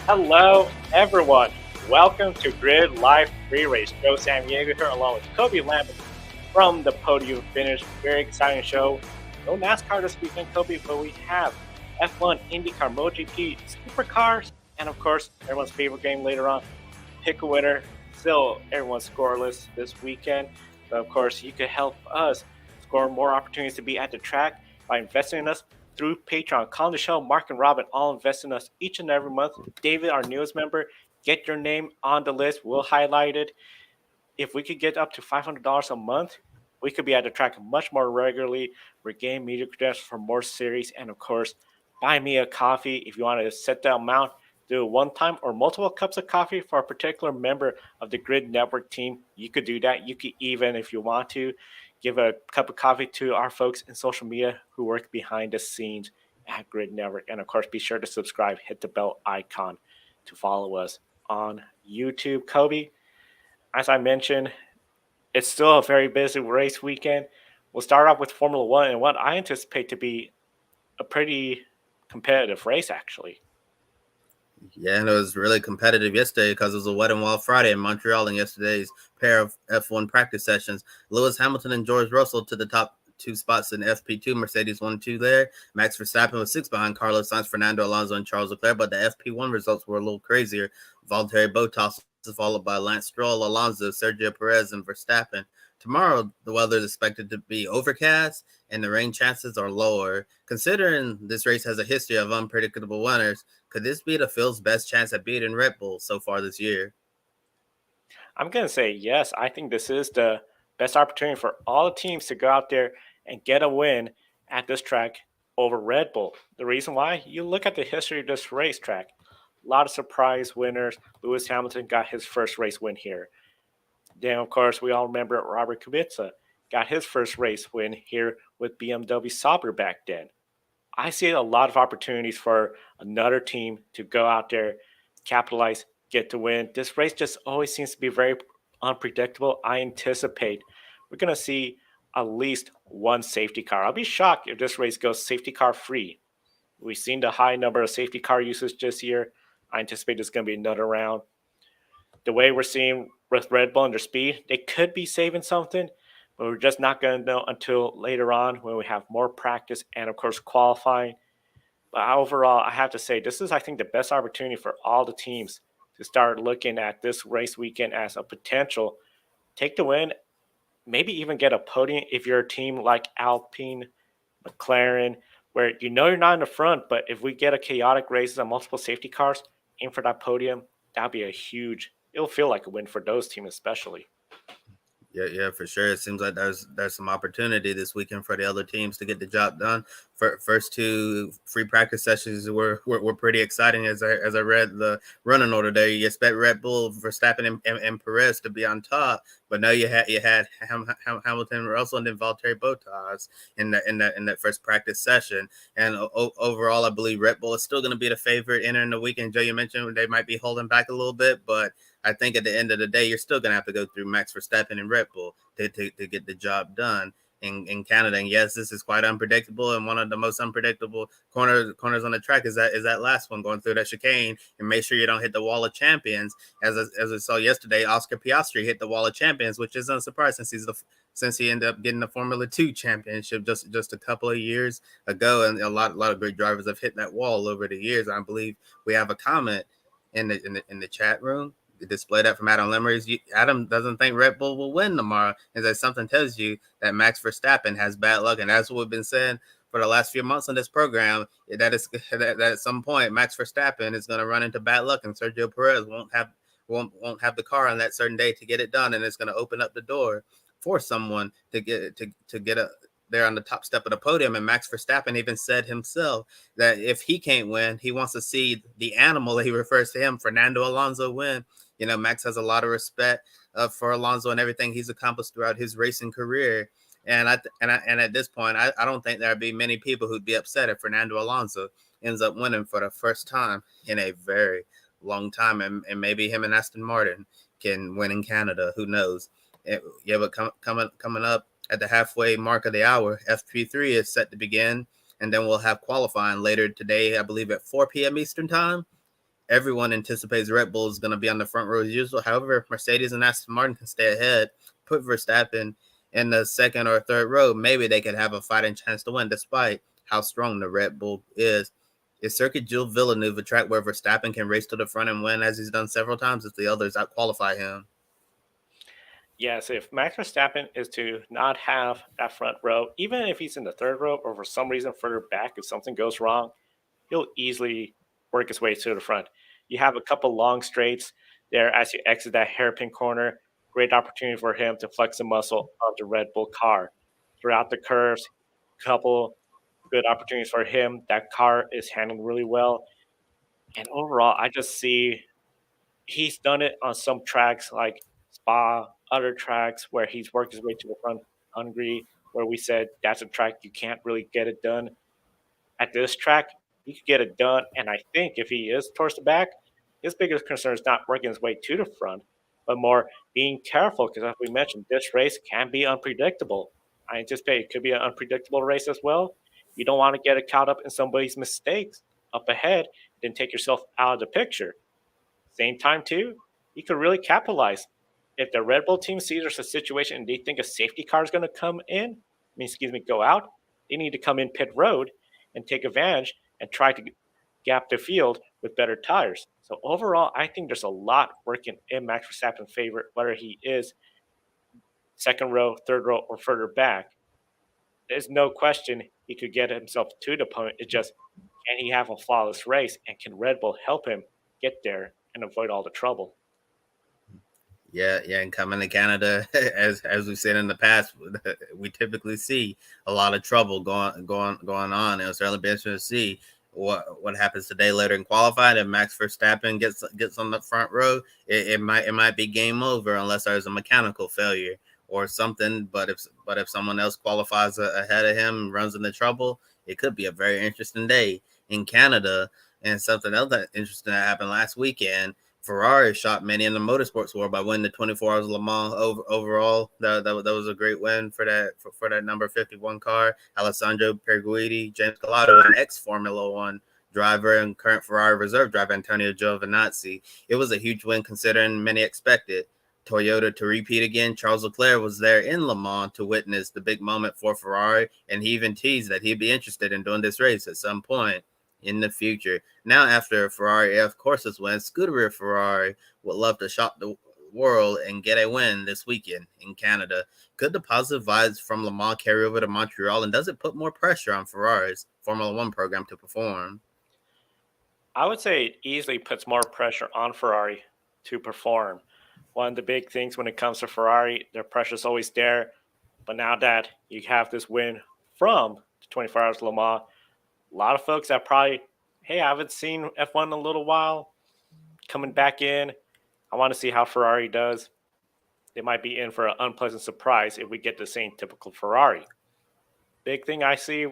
Hello, everyone. Welcome to Grid Live Free Race. Joe San Diego here, along with Kobe Lambert from the Podium Finish. Very exciting show. No NASCAR this weekend, Kobe, but we have F1, INDYCAR, MotoGP, Supercars, and of course, everyone's favorite game later on, Pick a Winner. Still, everyone's scoreless this weekend. But of course, you could help us score more opportunities to be at the track by investing in us through Patreon. Colin the Show, Mark and Robin all invest in us each and every month. David, our newest member, get your name on the list. We'll highlight it. If we could get up to $500 a month, we could be at the track much more regularly, regain media credentials for more series, and of course, buy me a coffee. If you want to set the amount, do it one time or multiple cups of coffee for a particular member of the Grid Network team, you could do that. You could even, if you want to, give a cup of coffee to our folks in social media who work behind the scenes at Grid Network. And of course, be sure to subscribe, hit the bell icon to follow us on YouTube. Kobe, as I mentioned, it's still a very busy race weekend. We'll start off with Formula One and what I anticipate to be a pretty competitive race, actually. Yeah, and it was really competitive yesterday because it was a wet and wild Friday in Montreal and yesterday's pair of F1 practice sessions. Lewis Hamilton and George Russell to the top two spots in FP2. Mercedes 1-2 there. Max Verstappen was 6 behind Carlos Sainz, Fernando Alonso, and Charles Leclerc, but the FP1 results were a little crazier. Valtteri Bottas followed by Lance Stroll, Alonso, Sergio Perez, and Verstappen. Tomorrow, the weather is expected to be overcast and the rain chances are lower. Considering this race has a history of unpredictable winners, could this be the field's best chance at beating Red Bull so far this year? I'm going to say yes. I think this is the best opportunity for all the teams to go out there and get a win at this track over Red Bull. The reason why, you look at the history of this racetrack. A lot of surprise winners. Lewis Hamilton got his first race win here. Then, of course, we all remember Robert Kubica got his first race win here with BMW Sauber back then. I see a lot of opportunities for another team to go out there, capitalize, get to win. This race just always seems to be very unpredictable. I anticipate we're going to see at least one safety car. I'll be shocked if this race goes safety car free. We've seen the high number of safety car usage this year. I anticipate there's going to be another round. The way we're seeing with Red Bull and their speed, they could be saving something, but we're just not going to know until later on when we have more practice and, of course, qualifying. But overall, I have to say, this is, I think, the best opportunity for all the teams to start looking at this race weekend as a potential. Take the win, maybe even get a podium if you're a team like Alpine, McLaren, where you know you're not in the front, but if we get a chaotic races and multiple safety cars, aim for that podium, that'd be a huge, it'll feel like a win for those teams especially. Yeah, for sure. It seems like there's some opportunity this weekend for the other teams to get the job done. First two free practice sessions were pretty exciting. As I read the running order there, you expect Red Bull, Verstappen, and Perez to be on top, but no, you had Hamilton, Russell, and then Valtteri Bottas in that first practice session. And overall, I believe Red Bull is still going to be the favorite entering the weekend. Joe, you mentioned they might be holding back a little bit, but I think at the end of the day, you're still going to have to go through Max Verstappen and Red Bull to get the job done in Canada. And yes, this is quite unpredictable. And one of the most unpredictable corners on the track is that last one going through that chicane. And make sure you don't hit the wall of champions. As I saw yesterday, Oscar Piastri hit the wall of champions, which is unsurprising since he ended up getting the Formula 2 championship just a couple of years ago. And a lot of great drivers have hit that wall over the years. I believe we have a comment in the chat room. Display that from Adam Lemmeries. Adam doesn't think Red Bull will win tomorrow, and that something tells you that Max Verstappen has bad luck, and that's what we've been saying for the last few months on this program. That at some point Max Verstappen is going to run into bad luck, and Sergio Perez won't have the car on that certain day to get it done, and it's going to open up the door for someone to get there on the top step of the podium. And Max Verstappen even said himself that if he can't win, he wants to see the animal that he refers to him, Fernando Alonso, win. You know, Max has a lot of respect for Alonso and everything he's accomplished throughout his racing career. And at this point, I don't think there'd be many people who'd be upset if Fernando Alonso ends up winning for the first time in a very long time. And maybe him and Aston Martin can win in Canada. Who knows? But coming up at the halfway mark of the hour, FP3 is set to begin. And then we'll have qualifying later today, I believe at 4 p.m. Eastern time. everyone anticipates Red Bull is going to be on the front row as usual. However, if Mercedes and Aston Martin can stay ahead, put Verstappen in the second or third row, maybe they could have a fighting chance to win, despite how strong the Red Bull is. Is Circuit Gilles Villeneuve a track where Verstappen can race to the front and win, as he's done several times if the others outqualify him? Yes, if Max Verstappen is to not have that front row, even if he's in the third row or for some reason further back, if something goes wrong, he'll easily work his way to the front. You have a couple long straights there as you exit that hairpin corner. Great opportunity for him to flex the muscle of the Red Bull car. Throughout the curves, couple good opportunities for him. That car is handled really well. And overall, I just see he's done it on some tracks like Spa, other tracks where he's worked his way to the front. Hungary, where we said that's a track you can't really get it done. At this track, he could get it done. And I think if he is towards the back, his biggest concern is not working his way to the front, but more being careful because, as we mentioned, this race can be unpredictable. I anticipate it could be an unpredictable race as well. You don't want to get it caught up in somebody's mistakes up ahead, then take yourself out of the picture. Same time, too, you could really capitalize. If the Red Bull team sees there's a situation and they think a safety car is going to come in, go out, they need to come in pit road and take advantage and try to gap the field with better tires. So overall, I think there's a lot working in Max Verstappen's favor, whether he is second row, third row, or further back. There's no question he could get himself to the opponent. It's just, can he have a flawless race, and can Red Bull help him get there and avoid all the trouble? Yeah, and coming to Canada, as we've said in the past, we typically see a lot of trouble going on. It'll certainly be interesting to see what happens today later in qualifying. If Max Verstappen gets on the front row, it might be game over unless there's a mechanical failure or something. But if someone else qualifies ahead of him and runs into trouble, it could be a very interesting day in Canada. And something else that interesting that happened last weekend. Ferrari shot many in the motorsports world by winning the 24 Hours of Le Mans overall. That was a great win for that number 51 car. Alessandro Perguidi, James Calado, an ex-Formula One driver and current Ferrari reserve driver Antonio Giovinazzi. It was a huge win considering many expected Toyota to repeat again. Charles Leclerc was there in Le Mans to witness the big moment for Ferrari, and he even teased that he'd be interested in doing this race at some point in the future. Now, after Ferrari F courses win, Scuderia Ferrari would love to shock the world and get a win this weekend in Canada. Could the positive vibes from Le Mans carry over to Montreal, and does it put more pressure on Ferrari's Formula One program to perform? I would say it easily puts more pressure on Ferrari to perform. One of the big things when it comes to Ferrari, their pressure is always there. But now that you have this win from the 24 Hours Le Mans, a lot of folks that probably, hey, I haven't seen F1 in a little while, coming back in. I want to see how Ferrari does. They might be in for an unpleasant surprise if we get the same typical Ferrari. Big thing I see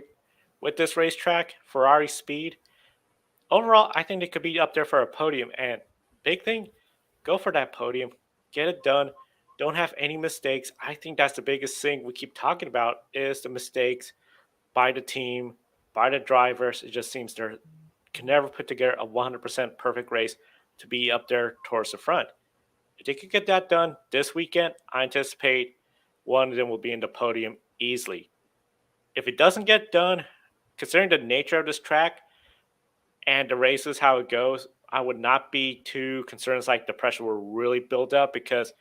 with this racetrack, Ferrari speed. Overall, I think they could be up there for a podium. And big thing, go for that podium. Get it done. Don't have any mistakes. I think that's the biggest thing we keep talking about is the mistakes by the team, by the drivers. It just seems they can never put together a 100% perfect race to be up there towards the front. If they could get that done this weekend, I anticipate one of them will be in the podium easily. If it doesn't get done, considering the nature of this track and the races, how it goes, I would not be too concerned. It's like the pressure will really build up because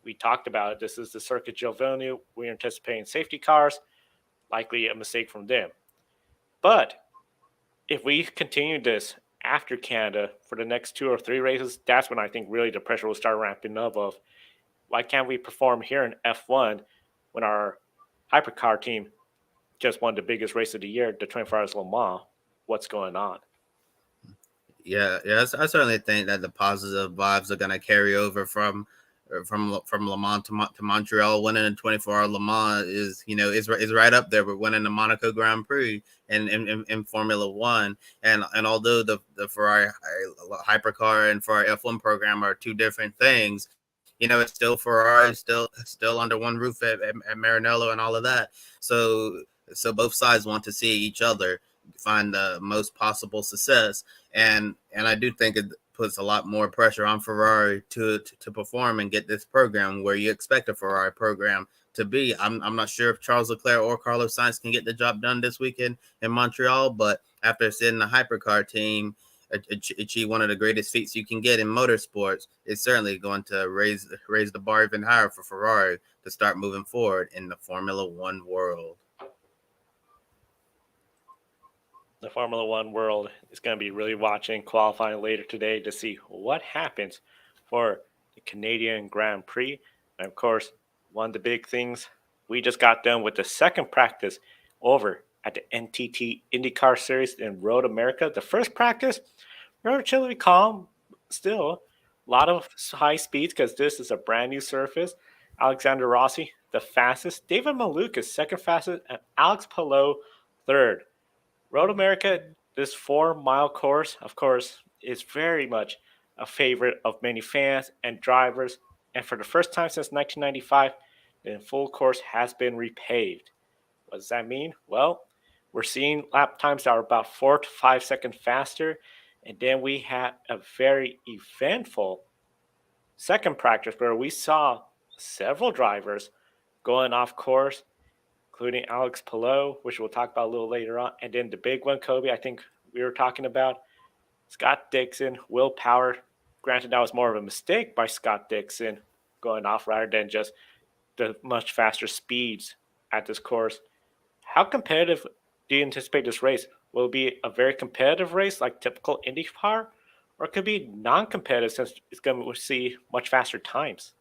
we talked about it. This is the Circuit Gilles Villeneuve. We're anticipating safety cars, likely a mistake from them. But if we continue this after Canada for the next 2 or 3 races, that's when I think really the pressure will start ramping up of why can't we perform here in F1 when our hypercar team just won the biggest race of the year, the 24 Hours Le Mans? What's going on? Yeah, I certainly think that the positive vibes are going to carry over from Le Mans to Montreal. Winning a 24-hour Le Mans is right up there with winning the Monaco Grand Prix in Formula One. And although the Ferrari hypercar and Ferrari F1 program are two different things, it's still Ferrari, still under one roof at Maranello and all of that. So both sides want to see each other find the most possible success. And I do think puts a lot more pressure on Ferrari to perform and get this program where you expect a Ferrari program to be. I'm not sure if Charles Leclerc or Carlos Sainz can get the job done this weekend in Montreal, but after seeing the hypercar team achieve one of the greatest feats you can get in motorsports, it's certainly going to raise the bar even higher for Ferrari to start moving forward in the Formula One world. The Formula One world is going to be really watching qualifying later today to see what happens for the Canadian Grand Prix. And of course, one of the big things, we just got done with the second practice over at the NTT INDYCAR Series in Road America. The first practice, relatively calm, still a lot of high speeds because this is a brand new surface. Alexander Rossi, the fastest. David Malukas, second fastest, and Alex Palou, third. Road America, this 4 mile course, of course, is very much a favorite of many fans and drivers. And for the first time since 1995, the full course has been repaved. What does that mean? Well, we're seeing lap times that are about 4 to 5 seconds faster. And then we had a very eventful second practice where we saw several drivers going off course, including Alex Palou, which we'll talk about a little later on. And then the big one, Kobe, I think we were talking about Scott Dixon, Will Power. Granted, that was more of a mistake by Scott Dixon going off rather than just the much faster speeds at this course. How competitive do you anticipate this race? Will it be a very competitive race like typical IndyCar, or it could be non-competitive since it's going to see much faster times?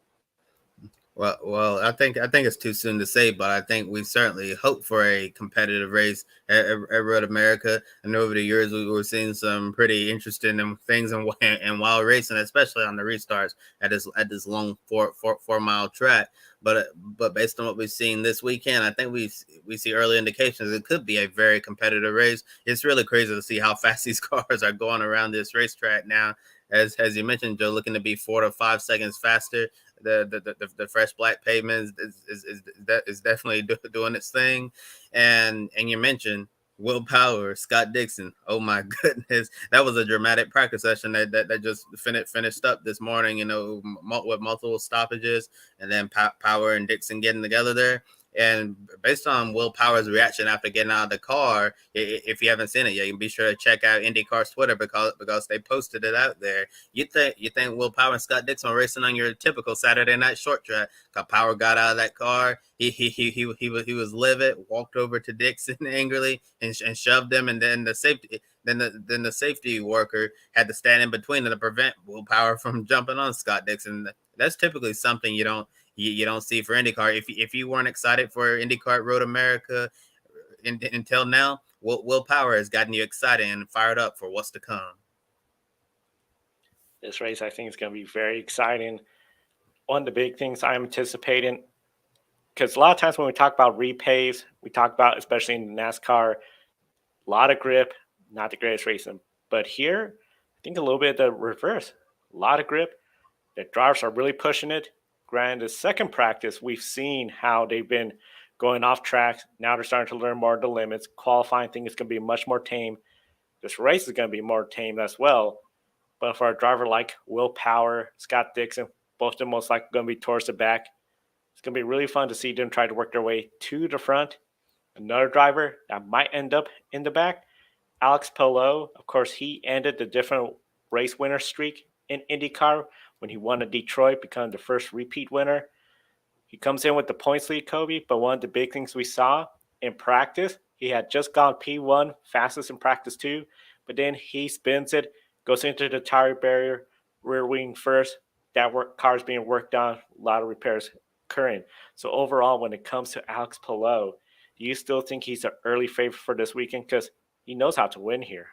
Well, I think it's too soon to say, but I think we certainly hope for a competitive race at Road America. And over the years, we were seeing some pretty interesting things and wild racing, especially on the restarts at this long 4 mile track. But based on what we've seen this weekend, I think we see early indications it could be a very competitive race. It's really crazy to see how fast these cars are going around this racetrack now. As you mentioned, Joe, looking to be 4 to 5 seconds faster. The fresh black pavement is definitely doing its thing, and you mentioned Will Power, Scott Dixon. Oh my goodness, that was a dramatic practice session that just finished up this morning. You know, with multiple stoppages, and then Power and Dixon getting together there. And based on Will Power's reaction after getting out of the car, if you haven't seen it yet, you can be sure to check out IndyCar's Twitter because they posted it out there. You think Will Power and Scott Dixon are racing on your typical Saturday night short track? Because Power got out of that car, he was livid, walked over to Dixon angrily and shoved him, and then the safety worker had to stand in between to prevent Will Power from jumping on Scott Dixon. That's typically something you don't see for IndyCar. If you weren't excited for IndyCar Road America until now, Will Power has gotten you excited and fired up for what's to come. This race, I think, is going to be very exciting. One of the big things I'm anticipating, because a lot of times when we talk about repaves, we talk about, especially in NASCAR, a lot of grip, not the greatest racing. But here, I think a little bit of the reverse. A lot of grip. The drivers are really pushing it. Granted, the second practice, we've seen how they've been going off track. Now they're starting to learn more of the limits. Qualifying thing is going to be much more tame. This race is going to be more tame as well. But for a driver like Will Power, Scott Dixon, both of them most likely going to be towards the back. It's going to be really fun to see them try to work their way to the front. Another driver that might end up in the back, Alex Palou. Of course, he ended the different race winner streak in IndyCar when he won at Detroit, becoming the first repeat winner. He comes in with the points lead, Kobe, but one of the big things we saw in practice, he had just gone P1, fastest in practice too, but then he spins it, goes into the tire barrier, rear wing first. That car's being worked on, a lot of repairs occurring. So overall, when it comes to Alex Palou, do you still think he's an early favorite for this weekend? Because he knows how to win here.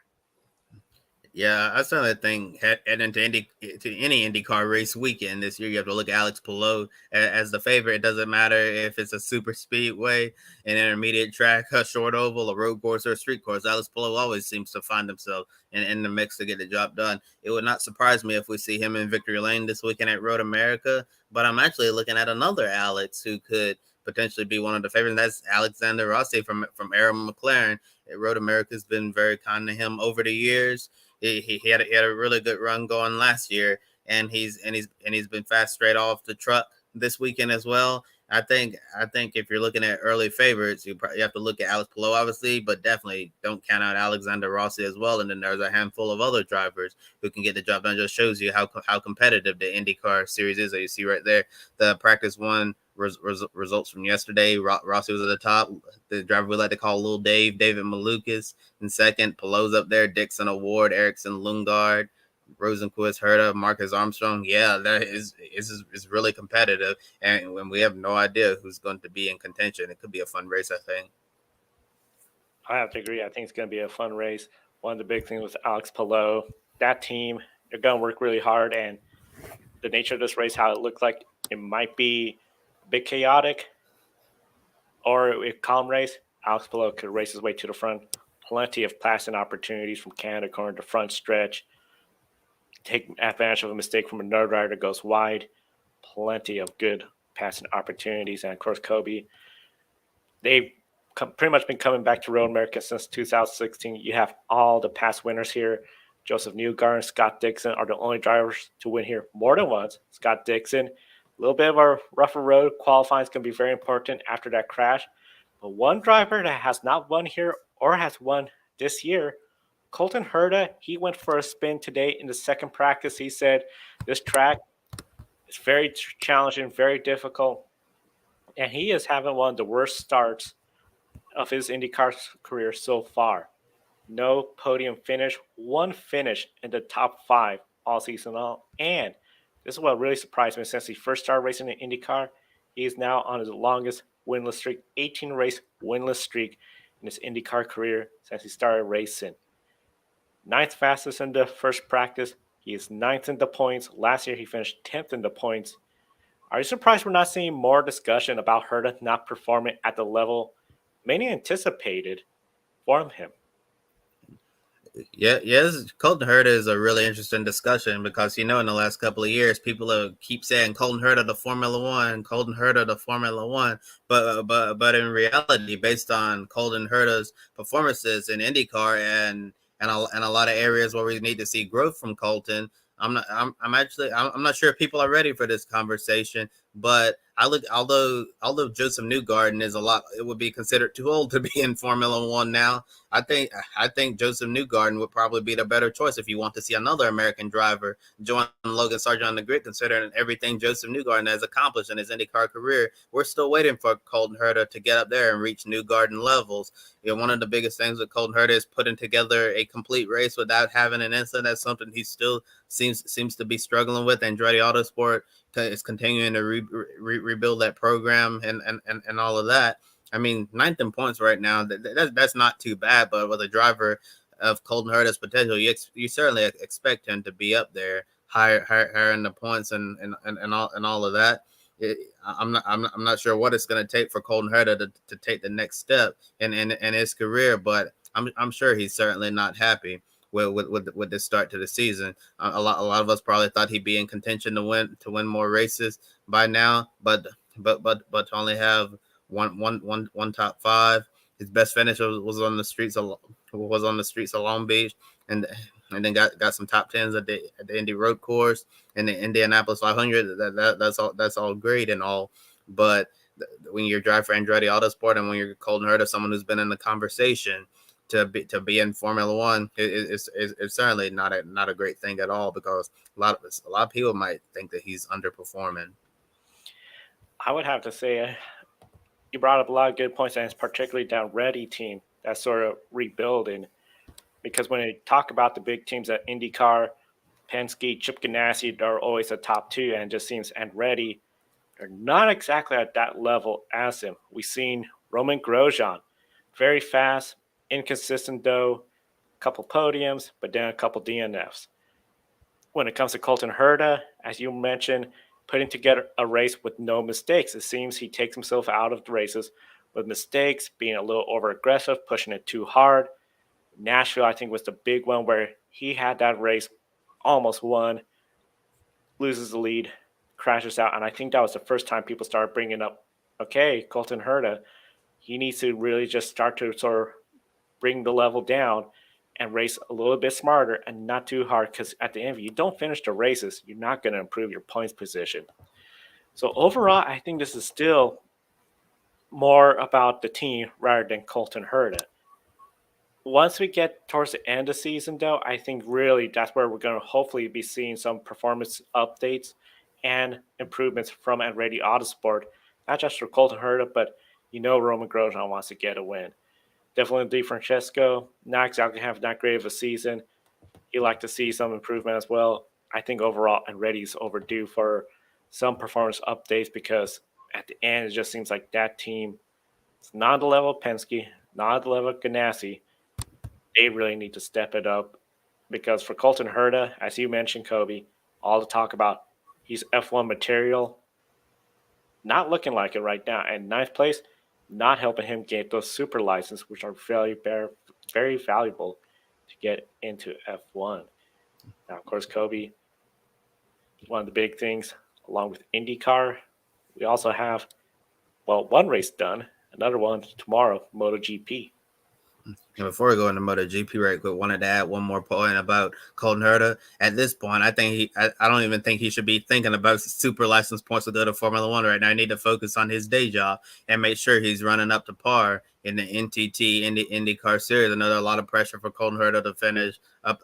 Yeah, I certainly think heading to any IndyCar race weekend this year, you have to look at Alex Palou as the favorite. It doesn't matter if it's a super speedway, an intermediate track, a short oval, a road course, or a street course. Alex Palou always seems to find himself in the mix to get the job done. It would not surprise me if we see him in victory lane this weekend at Road America. But I'm actually looking at another Alex who could potentially be one of the favorites. That's Alexander Rossi from Aaron McLaren. Road America has been very kind to him over the years. He had a really good run going last year, and he's been fast straight off the truck this weekend as well. I think if you're looking at early favorites, you have to look at Alex Palou, obviously, but definitely don't count out Alexander Rossi as well. And then there's a handful of other drivers who can get the job done. Just shows you how competitive the IndyCar series is. That you see right there, the practice one results from yesterday. Rossi was at the top. The driver we like to call Little Dave, David Malukas, in second. Palou's up there. Dixon Award, Erickson Lundgaard, Rosenquist, Herta, Marcus Armstrong. Yeah, that is really competitive, and when we have no idea who's going to be in contention, it could be a fun race, I think. I have to agree. I think it's going to be a fun race. One of the big things with Alex Palou, that team, they're going to work really hard. And the nature of this race, how it looked like it might be a bit chaotic or a calm race, Alex Palou could race his way to the front. Plenty of passing opportunities from Canada corner to front stretch. Take advantage of a mistake from another rider that goes wide. Plenty of good passing opportunities. And of course, Kobe, they've pretty much been coming back to Road America since 2016. You have all the past winners here. Joseph Newgarden and Scott Dixon are the only drivers to win here more than once. Scott Dixon, a little bit of a rougher road. Qualifying is going to be very important after that crash. But one driver that has not won here or has won this year, Colton Herta, he went for a spin today in the second practice. He said this track is very challenging, very difficult, and he is having one of the worst starts of his IndyCar career so far. No podium finish, one finish in the top five all season long. And this is what really surprised me since he first started racing in IndyCar. He is now on his longest winless streak, 18 race winless streak in his IndyCar career since he started racing. Ninth fastest in the first practice. He is ninth in the points. Last year he finished 10th in the points. Are you surprised we're not seeing more discussion about Herta not performing at the level many anticipated from him? Yeah, yes, Colton Herta is a really interesting discussion because in the last couple of years, people keep saying Colton Herta the Formula One, Colton Herta the Formula One, but in reality, based on Colton Herta's performances in IndyCar and a lot of areas where we need to see growth from Colton, I'm not sure if people are ready for this conversation, but although Joseph Newgarden is it would be considered too old to be in Formula One now. I think Joseph Newgarden would probably be the better choice if you want to see another American driver join Logan Sargent on the grid, considering everything Joseph Newgarden has accomplished in his IndyCar career. We're still waiting for Colton Herta to get up there and reach Newgarden levels. One of the biggest things with Colton Herta is putting together a complete race without having an incident. That's something he still seems to be struggling with. Andretti Autosport is continuing to rebuild that program and all of that. I mean, ninth in points right now. That's not too bad, but with a driver of Colton Herta's potential, you certainly expect him to be up there, higher in the points and all of that. I'm not sure what it's going to take for Colton Herta to take the next step in his career, but I'm sure he's certainly not happy with this start to the season. A lot of us probably thought he'd be in contention to win more races by now, but to only have one top five. His best finish was on the streets of Long Beach, and then got some top tens at the Indy Road Course and the Indianapolis 500. That's all great and all, but when you're driving for Andretti Autosport and when you're Colton Herta, someone who's been in the conversation to be in Formula One, it's certainly not a great thing at all, because a lot of people might think that he's underperforming. I would have to say you brought up a lot of good points, and it's particularly that Reddy team that's sort of rebuilding. Because when you talk about the big teams at IndyCar, Penske, Chip Ganassi, they're always the top two, and it just seems Andretti, they're not exactly at that level as him. We've seen Roman Grosjean, very fast, inconsistent though, a couple podiums, but then a couple DNFs. When it comes to Colton Herta, as you mentioned, putting together a race with no mistakes. It seems he takes himself out of the races with mistakes, being a little over aggressive, pushing it too hard. Nashville, I think, was the big one where he had that race, almost won, loses the lead, crashes out. And I think that was the first time people started bringing up, okay, Colton Herta, he needs to really just start to sort of bring the level down and race a little bit smarter and not too hard, because at the end, if you don't finish the races, you're not going to improve your points position. So overall, I think this is still more about the team rather than Colton Herta. Once we get towards the end of the season, though, I think really that's where we're going to hopefully be seeing some performance updates and improvements from Andretti Autosport, not just for Colton Herta, but Roman Grosjean wants to get a win. Definitely DeFrancesco, not exactly having that great of a season. You like to see some improvement as well. I think overall Andretti's overdue for some performance updates, because at the end it just seems like that team is not at the level of Penske, not at the level of Ganassi. They really need to step it up, because for Colton Herta, as you mentioned, Kobe, all the talk about he's F1 material, not looking like it right now. And ninth place, not helping him get those super licenses, which are very valuable to get into F1. Now, of course, Kobe, one of the big things, along with IndyCar, we also have, well, one race done, another one tomorrow, MotoGP. And before we go into MotoGP right quick, wanted to add one more point about Colton Herta. At this point, I don't even think he should be thinking about super license points to go to Formula One right now. I need to focus on his day job and make sure he's running up to par in the NTT IndyCar Series. I know there's a lot of pressure for Colton Herta to finish up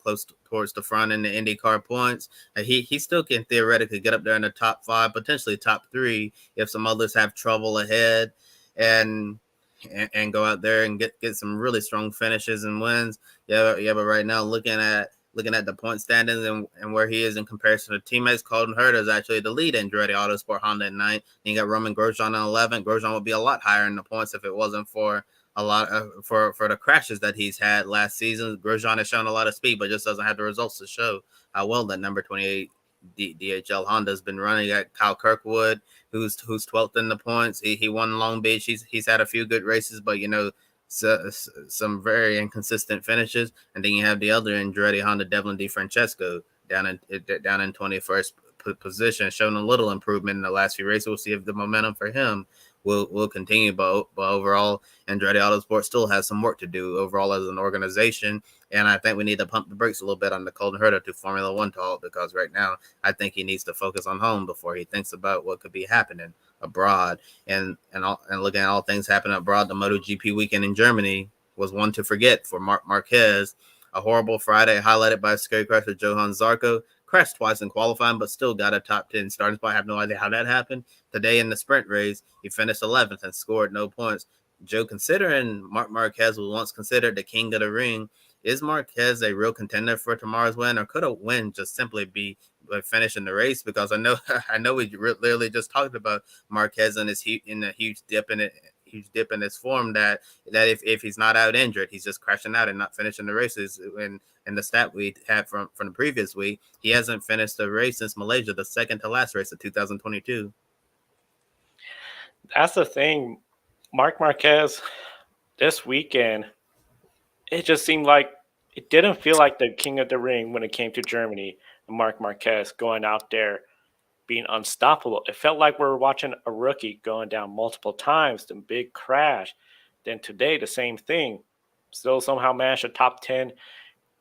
close towards the front in the IndyCar points. He still can theoretically get up there in the top 5, potentially top 3 if some others have trouble ahead. And go out there and get some really strong finishes and wins. Yeah. But right now, looking at the point standings and where he is in comparison to teammates, Colton Herta is actually the lead in Andretti Autosport Honda at 9. You got Roman Grosjean in 11. Grosjean would be a lot higher in the points if it wasn't for for the crashes that he's had last season. Grosjean has shown a lot of speed, but just doesn't have the results to show how well that number 28 DHL Honda has been running. At Kyle Kirkwood, who's 12th in the points. He won Long Beach. He's had a few good races, but some very inconsistent finishes. And then you have the other Andretti Honda, Devlin DeFrancesco, down in 21st position, showing a little improvement in the last few races. We'll see if the momentum for him will continue, but overall, Andretti Autosport still has some work to do overall as an organization. And I think we need to pump the brakes a little bit on the Colton Herta to Formula One talk, because right now I think he needs to focus on home before he thinks about what could be happening abroad. And looking at all things happening abroad, the MotoGP weekend in Germany was one to forget for Marc Marquez. A horrible Friday highlighted by a scary crash with Johann Zarco. Crashed twice in qualifying, but still got a top 10 starting spot. I have no idea how that happened. Today in the sprint race, he finished 11th and scored no points. Joe, considering Marc Marquez was once considered the king of the ring, is Marquez a real contender for tomorrow's win, or could a win just simply be finishing the race? Because I know we literally just talked about Marquez and his huge dip in his form, that if he's not out injured, he's just crashing out and not finishing the races. And the stat we had from the previous week, he hasn't finished the race since Malaysia, the second to last race of 2022. That's the thing. Marc Marquez, this weekend, it just seemed like it didn't feel like the king of the ring when it came to Germany and Marc Marquez going out there being unstoppable. It felt like we were watching a rookie going down multiple times, then big crash. Then today, the same thing. Still somehow managed a top 10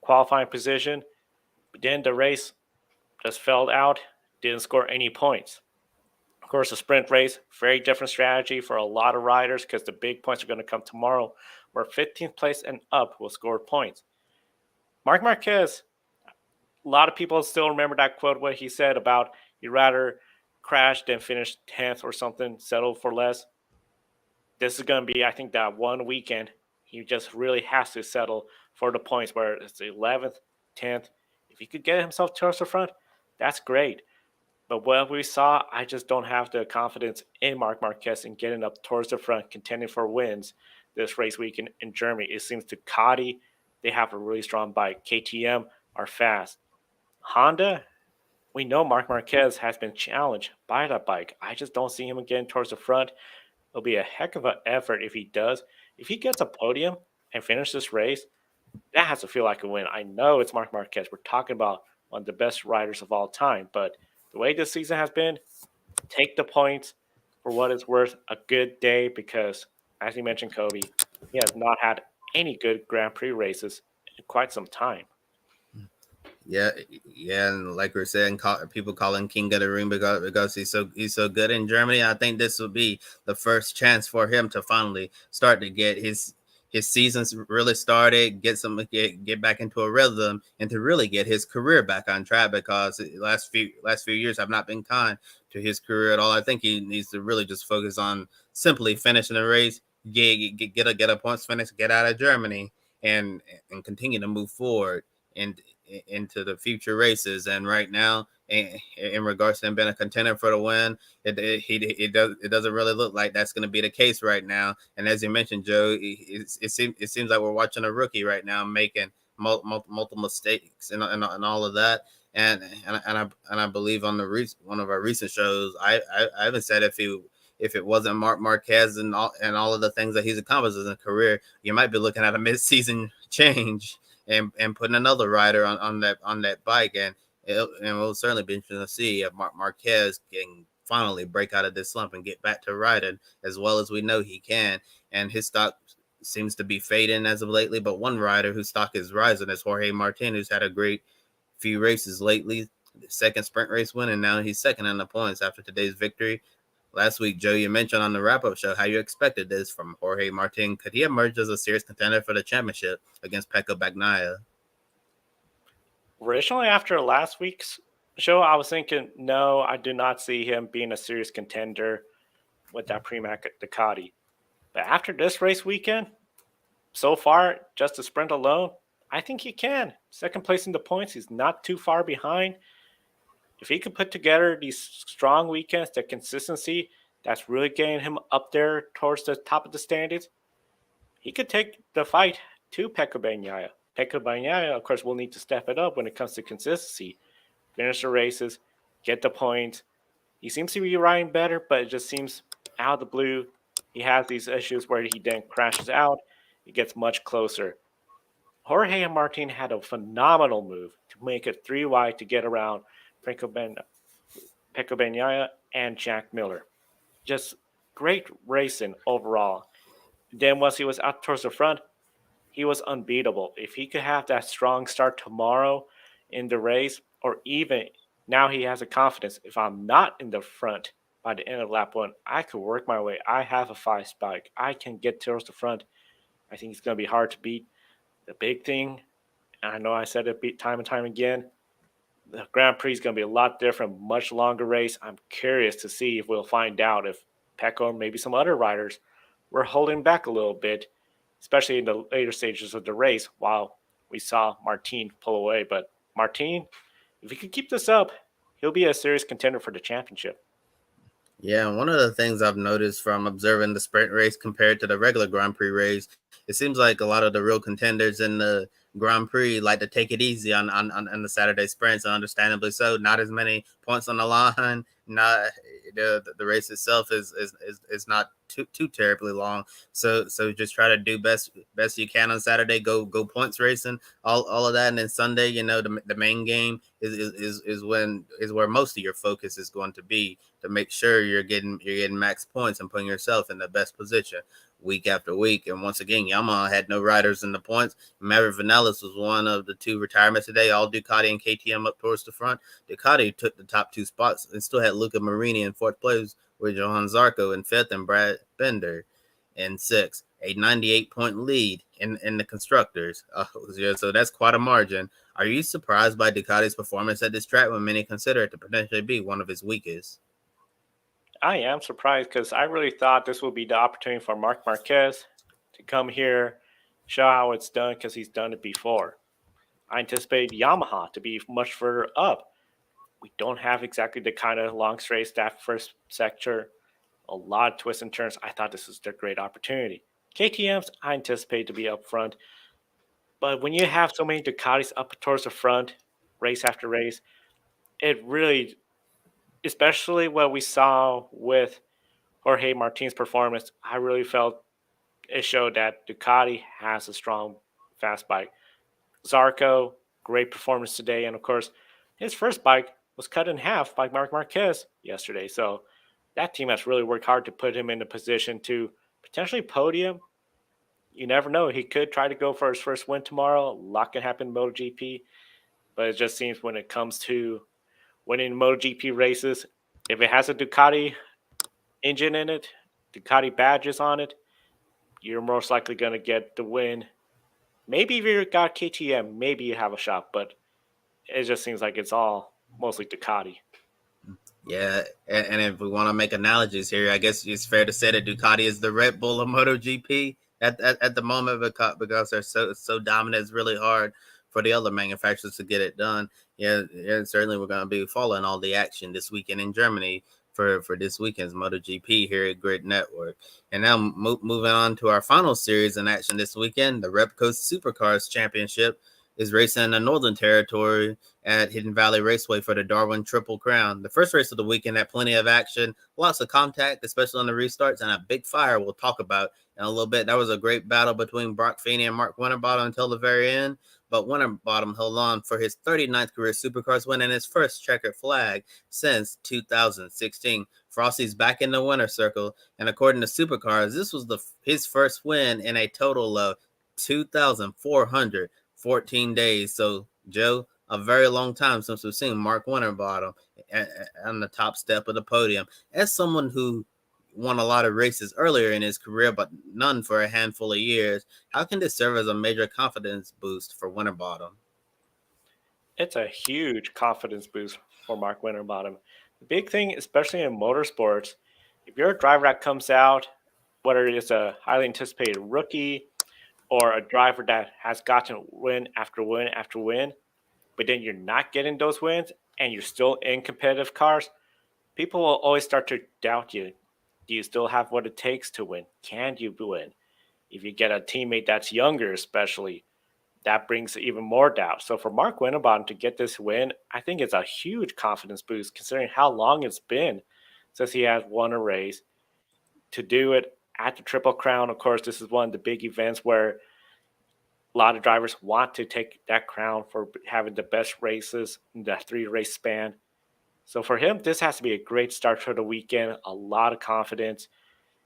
qualifying position, but then the race just fell out, didn't score any points. Of course, the sprint race, very different strategy for a lot of riders, because the big points are going to come tomorrow, where 15th place and up will score points. Marc Marquez, a lot of people still remember that quote, what he said about you'd rather crash than finish 10th or something, settle for less. This is going to be, I think, that one weekend he just really has to settle for the points, where it's the 11th, 10th. If he could get himself towards the front, that's great. But what we saw, I just don't have the confidence in Marc Marquez in getting up towards the front, contending for wins this race week in Germany. It seems Ducati, they have a really strong bike. KTM are fast. Honda, we know Marc Marquez has been challenged by that bike. I just don't see him getting towards the front. It'll be a heck of an effort if he does. If he gets a podium and finishes this race, that has to feel like a win. I know it's Marc Marquez. We're talking about one of the best riders of all time, but the way this season has been, take the points for what it's worth. A good day, because, as you mentioned, Kobe, he has not had any good Grand Prix races in quite some time. Yeah, yeah, and like we're saying, people call him King of the Ring because he's so good in Germany. I think this will be the first chance for him to finally start to get his seasons really started, get back into a rhythm, and to really get his career back on track. Because the last few years have not been kind to his career at all. I think he needs to really just focus on simply finishing the race, get a points finish, get out of Germany, and continue to move forward. And into the future races. And right now, in regards to him being a contender for the win, it doesn't really look like that's going to be the case right now. And as you mentioned, Joe, it seems like we're watching a rookie right now making multiple mistakes and all of that. And I believe on one of our recent shows, I even said if it wasn't Marc Marquez and all of the things that he's accomplished in his career, you might be looking at a mid-season change and putting another rider on that bike, and it will certainly be interesting to see if Marquez can finally break out of this slump and get back to riding as well as we know he can. And his stock seems to be fading as of lately, but one rider whose stock is rising is Jorge Martin, who's had a great few races lately. The second sprint race win, and now he's second in the points after today's victory. Last week, Joe, you mentioned on the wrap-up show how you expected this from Jorge Martin. Could he emerge as a serious contender for the championship against Pecco Bagnaia? Originally, after last week's show, I was thinking, no, I do not see him being a serious contender with that Premac Ducati. But after this race weekend, so far, just the sprint alone, I think he can. Second place in the points, he's not too far behind. If he could put together these strong weekends, the consistency that's really getting him up there towards the top of the standings, he could take the fight to Pecco Bagnaia. Pecco Bagnaia, of course, will need to step it up when it comes to consistency. Finish the races, get the points. He seems to be riding better, but it just seems out of the blue, he has these issues where he then crashes out. It gets much closer. Jorge and Martin had a phenomenal move to make it 3 wide to get around Franco Pecco Bagnaia and Jack Miller. Just great racing overall. Then once he was out towards the front, he was unbeatable. If he could have that strong start tomorrow in the race, or even now he has a confidence. If I'm not in the front by the end of lap one, I could work my way. I have a 5 spike. I can get towards the front. I think it's going to be hard to beat. The big thing, and I know I said it time and time again, the Grand Prix is going to be a lot different, much longer race. I'm curious to see if we'll find out if Pecco or maybe some other riders were holding back a little bit, especially in the later stages of the race while we saw Martin pull away. But Martin, if he could keep this up, he'll be a serious contender for the championship. Yeah, and one of the things I've noticed from observing the sprint race compared to the regular Grand Prix race, it seems like a lot of the real contenders in the Grand Prix like to take it easy on the Saturday sprints, and understandably so. Not as many points on the line. Not the race itself is not too terribly long. So just try to do best you can on Saturday. Go points racing, all of that, and then Sunday, the main game is where most of your focus is going to be to make sure you're getting max points and putting yourself in the best position week after week. And once again, Yamaha had no riders in the points. Maverick Vinales was one of the two retirements today. All Ducati and KTM up towards the front. Ducati took the top 2 spots and still had Luca Marini in 4th place with Johan Zarco in 5th and Brad Bender in 6th. A 98-point lead in the constructors. Yeah, so that's quite a margin. Are you surprised by Ducati's performance at this track when many consider it to potentially be one of its weakest? I am surprised because I really thought this would be the opportunity for Marc Marquez to come here, show how it's done because he's done it before. I anticipate Yamaha to be much further up. We don't have exactly the kind of long straights that first sector, a lot of twists and turns. I thought this was their great opportunity. KTM's I anticipate to be up front, but when you have so many Ducatis up towards the front, race after race, it really, especially what we saw with Jorge Martin's performance, I really felt it showed that Ducati has a strong fast bike. Zarco, great performance today, and of course, his first bike was cut in half by Marc Marquez yesterday. So that team has really worked hard to put him in a position to potentially podium. You never know. He could try to go for his first win tomorrow. A lot can happen in MotoGP, but it just seems when it comes to winning MotoGP races, if it has a Ducati engine in it, Ducati badges on it, you're most likely going to get the win. Maybe if you got KTM, maybe you have a shot, but it just seems like it's all mostly Ducati. Yeah, and if we want to make analogies here, I guess it's fair to say that Ducati is the Red Bull of MotoGP at the moment because they're so dominant. It's really hard for the other manufacturers to get it done. Yeah, certainly we're going to be following all the action this weekend in Germany for this weekend's MotoGP here at Grid Network. And now moving on to our final series in action this weekend, the Repco Supercars Championship is racing in the Northern Territory at Hidden Valley Raceway for the Darwin Triple Crown. The first race of the weekend had plenty of action, lots of contact, especially on the restarts, and a big fire we'll talk about in a little bit. That was a great battle between Brock Feeney and Mark Winterbottom until the very end, but Winterbottom held on for his 39th career Supercars win and his first checkered flag since 2016. Frosty's back in the winner's circle, and according to Supercars, this was his first win in a total of 2,414 days. So, Joe, a very long time since we've seen Mark Winterbottom on the top step of the podium. As someone who won a lot of races earlier in his career, but none for a handful of years, how can this serve as a major confidence boost for Winterbottom? It's a huge confidence boost for Mark Winterbottom. The big thing, especially in motorsports, if you're a driver that comes out, whether it's a highly anticipated rookie or a driver that has gotten win after win after win, but then you're not getting those wins and you're still in competitive cars, people will always start to doubt you. Do you still have what it takes to win? Can you win? If you get a teammate that's younger, especially, that brings even more doubt. So for Mark Winterbottom to get this win, I think it's a huge confidence boost considering how long it's been since he has won a race. To do it at the Triple Crown, of course, this is one of the big events where a lot of drivers want to take that crown for having the best races in that 3 race span. So for him, this has to be a great start for the weekend, a lot of confidence.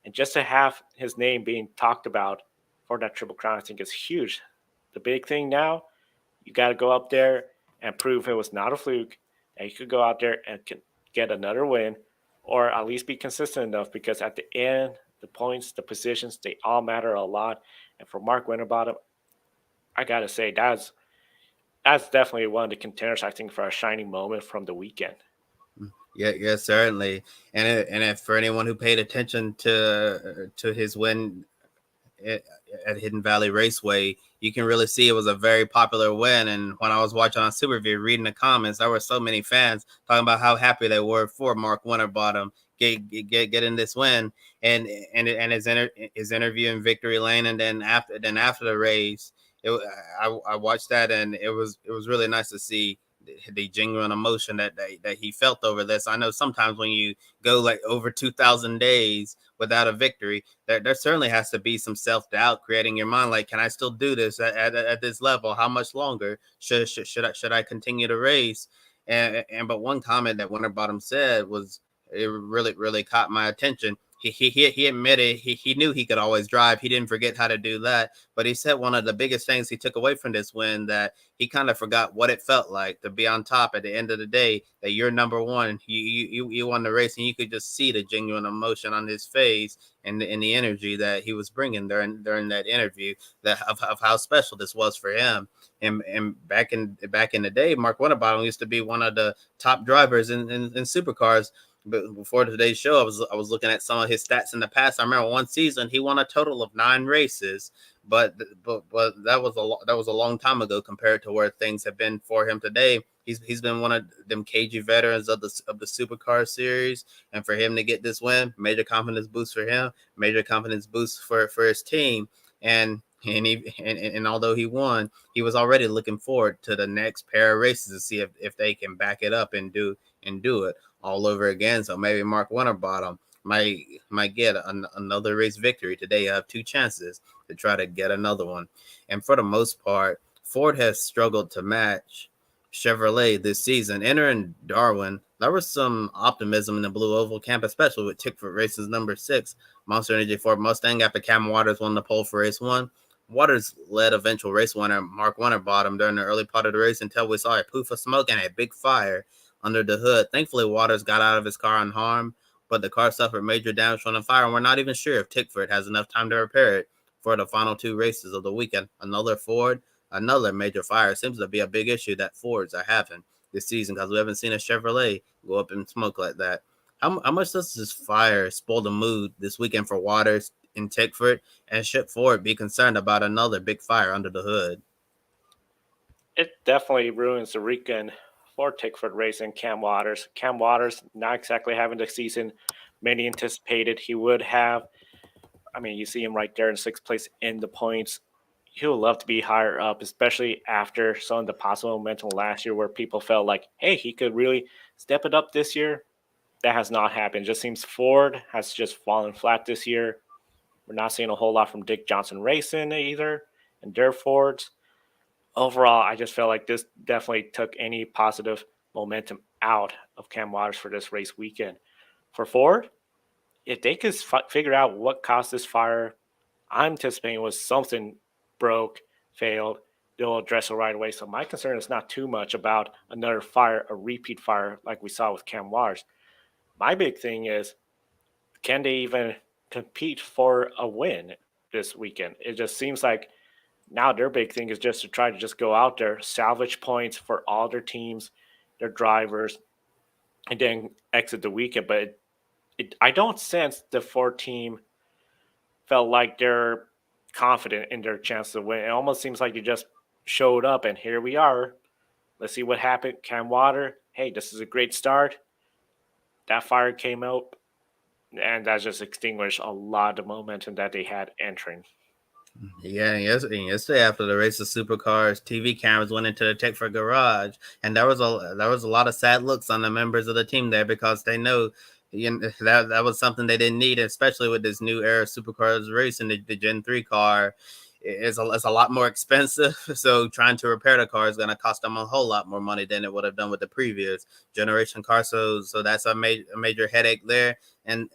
And just to have his name being talked about for that Triple Crown, I think is huge. The big thing now, you got to go up there and prove it was not a fluke, and you could go out there and get another win, or at least be consistent enough, because at the end, the points, the positions, they all matter a lot. And for Mark Winterbottom, I got to say, that's definitely one of the contenders, I think, for a shining moment from the weekend. Yeah, certainly. And if for anyone who paid attention to his win at Hidden Valley Raceway, you can really see it was a very popular win. And when I was watching on Superview, reading the comments, there were so many fans talking about how happy they were for Mark Winterbottom getting this win, and his interview in Victory Lane, and then after the race, I watched that, and it was really nice to see the genuine emotion that he felt over this. I know sometimes when you go like over 2,000 days without a victory, there certainly has to be some self-doubt creating your mind, like, can I still do this at this level? How much longer should I continue to race? But one comment that Winterbottom said was, it really caught my attention. He admitted he knew he could always drive. He didn't forget how to do that. But he said one of the biggest things he took away from this win, that he kind of forgot what it felt like to be on top at the end of the day, that you're number one. You won the race, and you could just see the genuine emotion on his face and the energy that he was bringing during that interview, that of how special this was for him. And back in the day, Mark Winterbottom used to be one of the top drivers in supercars. But before today's show, I was looking at some of his stats in the past. I remember one season he won a total of 9 races, but that was a long time ago compared to where things have been for him today. He's been one of them cagey veterans of the Supercar Series, and for him to get this win, major confidence boost for him, major confidence boost for his team, and although he won, he was already looking forward to the next pair of races to see if they can back it up and do it all over again. So maybe Mark Winterbottom might get another race victory today. You have 2 chances to try to get another one. And for the most part, Ford has struggled to match Chevrolet this season. Entering Darwin, there was some optimism in the Blue Oval camp, especially with Tickford Races number 6, Monster Energy Ford Mustang, after Cam Waters won the pole for race 1. Waters led eventual race winner Mark Warner bottom during the early part of the race until we saw a poof of smoke and a big fire under the hood. Thankfully, Waters got out of his car unharmed, but the car suffered major damage from the fire, and we're not even sure if Tickford has enough time to repair it for the final two races of the weekend. Another major fire seems to be a big issue that Fords are having this season because we haven't seen a Chevrolet go up in smoke like that. How much does this fire spoil the mood this weekend for Waters in Tickford? And should Ford be concerned about another big fire under the hood? It definitely ruins the weekend for Tickford Racing. Cam Waters. Cam Waters not exactly having the season many anticipated he would have. I mean, you see him right there in sixth place in the points. He would love to be higher up, especially after some of the possible momentum last year where people felt like, hey, he could really step it up this year. That has not happened. It just seems Ford has just fallen flat this year. We're not seeing a whole lot from Dick Johnson Racing either and their Fords. Overall, I just felt like this definitely took any positive momentum out of Cam Waters for this race weekend. For Ford, if they could figure out what caused this fire, I'm anticipating was something broke, failed. They'll address it right away. So my concern is not too much about another fire, a repeat fire like we saw with Cam Waters. My big thing is, can they even compete for a win this weekend? It just seems like now their big thing is just to try to just go out there, salvage points for all their teams, their drivers, and then exit the weekend. But I don't sense the Ford team felt like they're confident in their chance to win. It almost seems like they just showed up and here we are. Let's see what happened. Cam Water, hey, this is a great start. That fire came out, and that just extinguished a lot of momentum that they had entering. Yeah, yesterday after the race of supercars, TV cameras went into the Tickford garage, and there was a lot of sad looks on the members of the team there because they know, that was something they didn't need, especially with this new era of supercars racing. The Gen 3 car is a lot more expensive, so trying to repair the car is going to cost them a whole lot more money than it would have done with the previous generation car. So that's a major headache there. And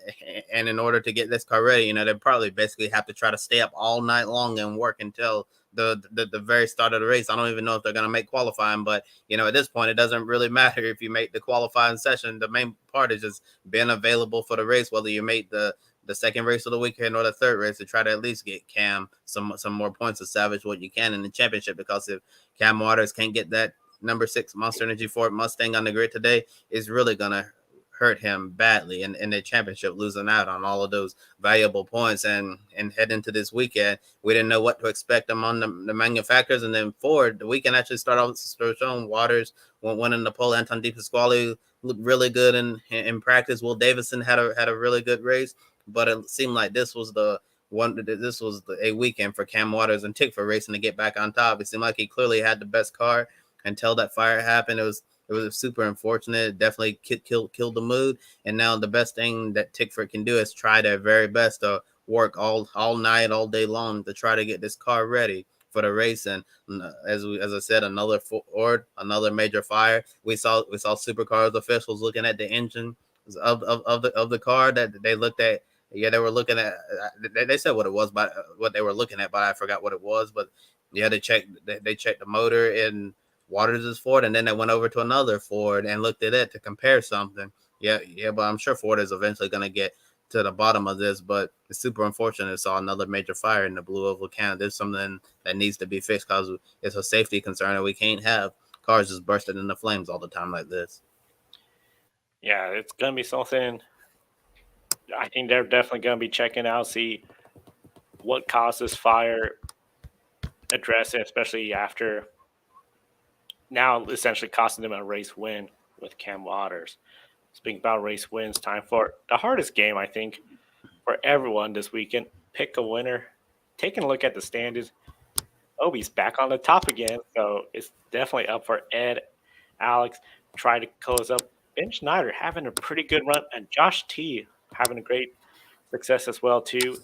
in order to get this car ready, they probably basically have to try to stay up all night long and work until the very start of the race. I don't even know if they're going to make qualifying, but at this point, it doesn't really matter if you make the qualifying session. The main part is just being available for the race, whether you make the second race of the weekend or the third race, to try to at least get Cam some more points to salvage what you can in the championship. Because if Cam Waters can't get that number 6 Monster Energy Ford Mustang on the grid today, it's really gonna hurt him badly in the championship, losing out on all of those valuable points. And head into this weekend, we didn't know what to expect among the manufacturers. And then Ford, the weekend actually started off showing Waters winning the pole. Anton De Pasquale looked really good in practice. Will Davison had a really good race, but it seemed like this was a weekend for Cam Waters and Tickford Racing to get back on top. It seemed like he clearly had the best car until that fire happened. It was super unfortunate. It definitely killed the mood. And now the best thing that Tickford can do is try their very best to work all night, all day long to try to get this car ready for the race. And as I said, another major fire. We saw supercars officials looking at the engine of the car that they looked at. Yeah, they were looking at. They said what it was, but what they were looking at, but I forgot what it was. But yeah, they checked the motor in Waters' Ford, and then they went over to another Ford and looked at it to compare something. Yeah, but I'm sure Ford is eventually going to get to the bottom of this. But it's super unfortunate to saw another major fire in the Blue Oval Canada. There's something that needs to be fixed because it's a safety concern, and we can't have cars just bursting into flames all the time like this. Yeah, it's going to be something. I think they're definitely going to be checking out, see what caused this fire, address it, especially after now essentially costing them a race win with Cam Waters. Speaking about race wins, time for the hardest game, I think, for everyone this weekend. Pick a winner. Taking a look at the standings, Obi's back on the top again, so it's definitely up for Ed, Alex, try to close up. Ben Schneider having a pretty good run, and Josh T having a great success as well too.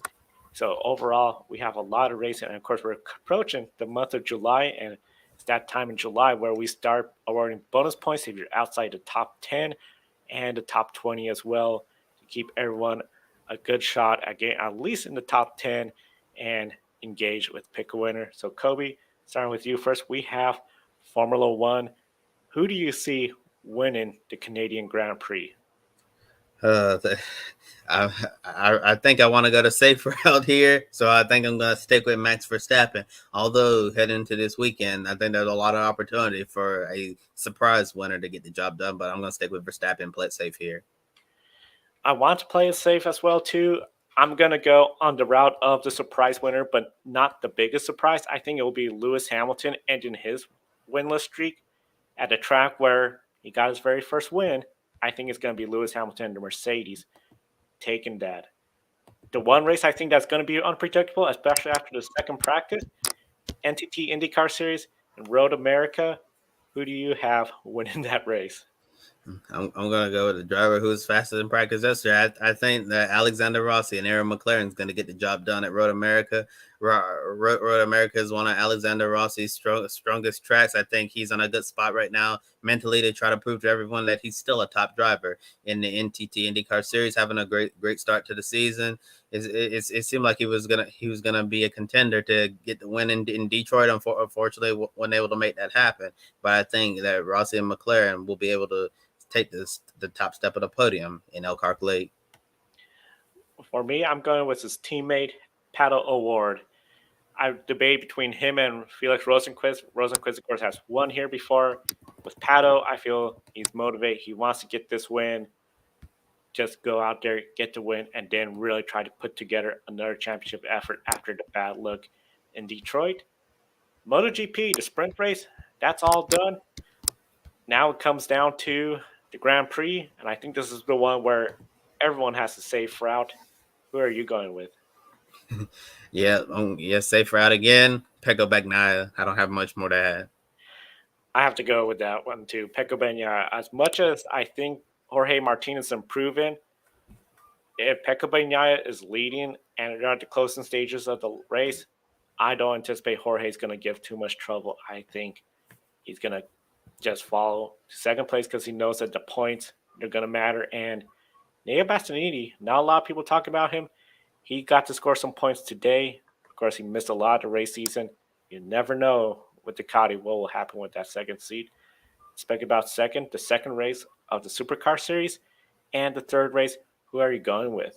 So overall, we have a lot of racing, and of course, we're approaching the month of July, and it's that time in July where we start awarding bonus points if you're outside the top 10 and the top 20 as well to keep everyone a good shot at getting at least in the top 10 and engage with pick a winner. So, Kobe, starting with you first, we have Formula One. Who do you see winning the Canadian Grand Prix? Uh, the, I think I want to go to safe route here, so I think I'm going to stick with Max Verstappen. Although heading into this weekend, I think there's a lot of opportunity for a surprise winner to get the job done, but I'm going to stick with Verstappen, play it safe here. I want to play it safe as well too. I'm gonna go on the route of the surprise winner, but not the biggest surprise. I think it will be Lewis Hamilton ending his winless streak at a track where he got his very first win. I think it's gonna be Lewis Hamilton, the Mercedes, taking that. The one race I think that's gonna be unpredictable, especially after the second practice, NTT INDYCAR Series and Road America. Who do you have winning that race? I'm going to go with the driver who was faster than practice yesterday. I think that Alexander Rossi and Aaron McLaren is going to get the job done at Road America. Road America is one of Alexander Rossi's strongest tracks. I think he's in a good spot right now mentally to try to prove to everyone that he's still a top driver in the NTT IndyCar Series, having a great start to the season. It seemed like he was gonna be a contender to get the win in Detroit. Unfortunately, wasn't able to make that happen. But I think that Rossi and McLaren will be able to take the top step of the podium in Elkhart Lake. For me, I'm going with his teammate, Pato O'Ward. I debate between him and Felix Rosenquist. Rosenquist, of course, has won here before. With Pato, I feel he's motivated. He wants to get this win. Just go out there, get the win, and then really try to put together another championship effort after the bad look in Detroit. MotoGP, the sprint race, that's all done. Now it comes down to the Grand Prix, and I think this is the one where everyone has a safe route. Who are you going with? Yeah, safe route again. Pecco Bagnaia. I don't have much more to add. I have to go with that one too. Pecco Bagnaia. As much as I think Jorge Martinez improving, if Pecco Bagnaia is leading and they're at the closing stages of the race, I don't anticipate Jorge's going to give too much trouble. I think he's going to just follow second place because he knows that the points are going to matter. And Nea Bastianini, not a lot of people talk about him. He got to score some points today. Of course, he missed a lot of the race season. You never know with Ducati what will happen with that second seat. Speak about the second race of the Supercar Series, and the third race. Who are you going with?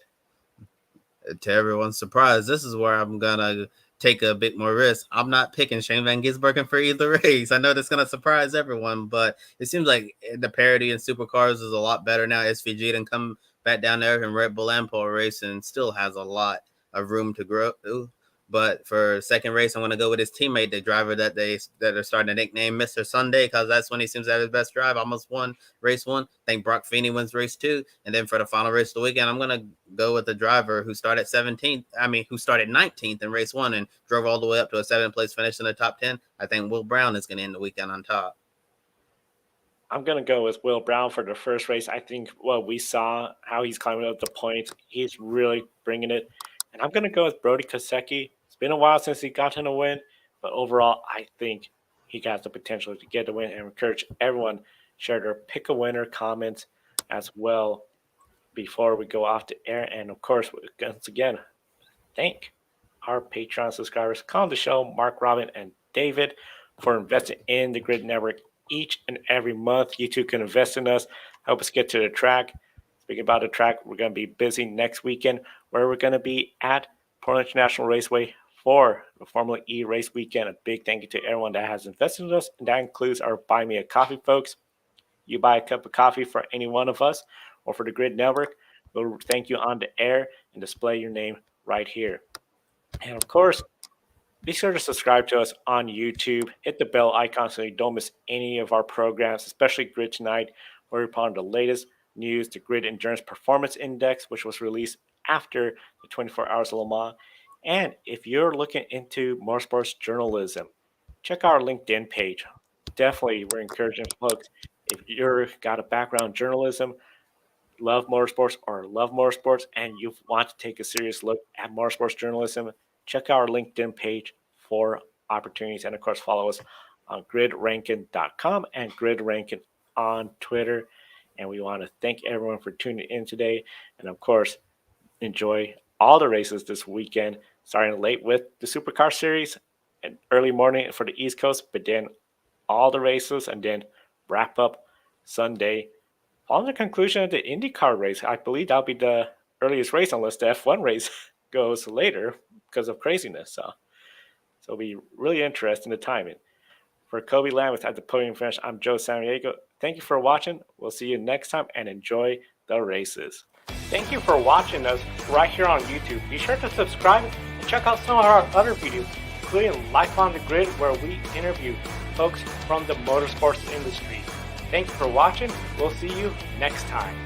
To everyone's surprise, this is where I'm gonna take a bit more risk. I'm not picking Shane Van Gisbergen for either race. I know that's gonna surprise everyone, but it seems like the parity in supercars is a lot better now. SVG didn't come back down there, and Red Bull Ampol Racing still has a lot of room to grow. But for second race, I'm gonna go with his teammate, the driver that are starting to nickname Mr. Sunday, because that's when he seems to have his best drive. Almost won race one. I think Brock Feeney wins race two, and then for the final race of the weekend, I'm gonna go with the driver who started 17th. Who started 19th in race one and drove all the way up to a 7th place finish in the top 10. I think Will Brown is gonna end the weekend on top. I'm going to go with Will Brown for the first race. I think what we saw, how he's climbing up the points, he's really bringing it. And I'm going to go with Brody Kosecki. It's been a while since he got in a win, but overall, I think he got the potential to get the win and encourage everyone share their pick a winner comments as well before we go off the air. And of course, once again, thank our Patreon subscribers, come on the show, Mark, Robin, and David, for investing in the Grid Network each and every month. You too can invest in us, help us get to the track. Speaking about the track, we're going to be busy next weekend where we're going to be at Portland International Raceway for the Formula E race weekend. A big thank you to everyone that has invested in us, and that includes our Buy Me a Coffee folks. You buy a cup of coffee for any one of us or for the Grid Network, we'll thank you on the air and display your name right here. And of course, be sure to subscribe to us on YouTube. Hit the bell icon so you don't miss any of our programs, especially Grid Tonight, where we report on the latest news, the Grid Endurance Performance Index, which was released after the 24 Hours of Le Mans. And if you're looking into motorsports journalism, check our LinkedIn page. Definitely, we're encouraging folks. If you've got a background in journalism, love motorsports, and you want to take a serious look at motorsports journalism, check out our LinkedIn page for opportunities. And of course, follow us on gridrankin.com and gridrankin on Twitter. And we want to thank everyone for tuning in today. And of course, enjoy all the races this weekend. starting late with the Supercar Series and early morning for the East Coast, but then all the races and then wrap up Sunday. Following the conclusion of the IndyCar race, I believe that'll be the earliest race unless the F1 race goes later because of craziness. So it'll be really interesting the timing. For Kobe Lamb at the Podium Finish, I'm Joe Samaniego. Thank you for watching. We'll see you next time and enjoy the races. Thank you for watching us right here on YouTube. Be sure to subscribe and check out some of our other videos, including Life on the Grid, where we interview folks from the motorsports industry. Thank you for watching. We'll see you next time.